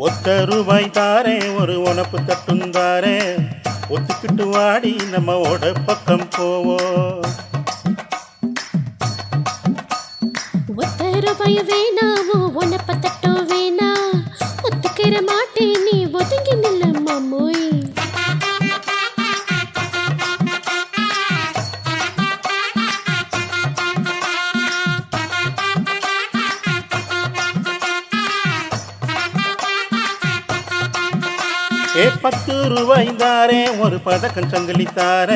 ஒத்த ரூபாய் தாரே ஒரு உனப்பு தட்டும் தாரே ஒத்துக்கிட்டு வாடி நம்ம ஓட பக்கம் போவோம். ஒத்த ரூபாய் வேணாமோ உனப்ப தட்டும் வேணா ஒத்துக்கிற மாட்டேன் நீ ஒதுங்கி நில்ல மாமோய். ஏ 10 ரூபாய் தாரே ஒரு பதக்கம் சங்கிலி தார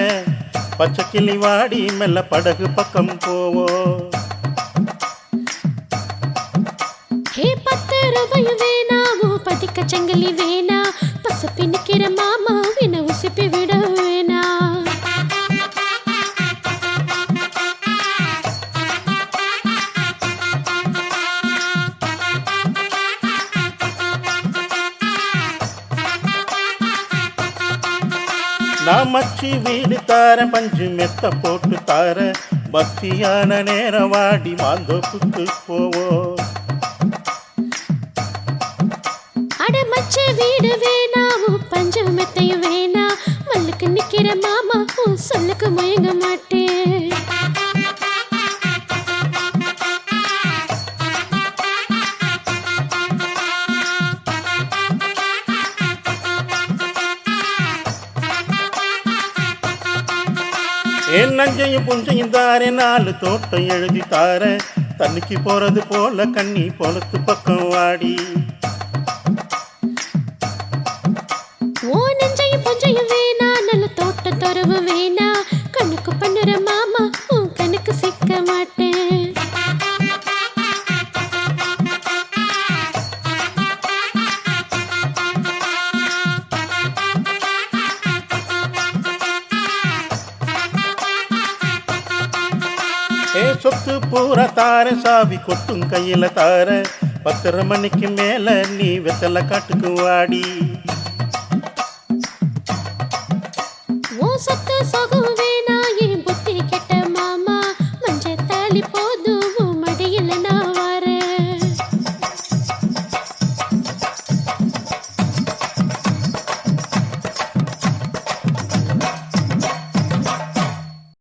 பச்சை கிளி வாடி மெல்ல படகு பக்கம் போவோம். ஹே 10 ரூபாய் வேணாமோ பதிக்க சங்கிலி வேணா பசப்பி நிக்கிற மாமா வின உசிப்பி விட வேணா. நான் மச்சி வீடு தார பஞ்சு மெத்த போட்டு தார பக்தியான நேரம் வாடி மாந்தோப்புக்கு போவோம். அட மச்ச வீடு வேணாமோ பஞ்சு மெத்தையும் வேணா மல்லுக்கு நிக்கிற மாமா சொல்லுக்கு முயங்க மாட்டேன். என் நஞ்சையும் புஞ்சையும் தாரே 4 தோட்டம் எழுதி தார தண்ணிக்கு போறது போல கண்ணி பொலத்து பக்கம் வாடி. ஓ நஞ்சையும் புஞ்சையும் வேணா நல்ல தோட்ட தொரவு வேணா கண்ணுக்கு பண்ணுற மாமா உன் கண்ணுக்கு சிக்க மாட்டேன். ஏ சொத்து பூரா தார சாவி கொட்டும் கையில தார 10:30 மணிக்கு மேல நீ வெத்தலை காட்டுக்கு வாடி.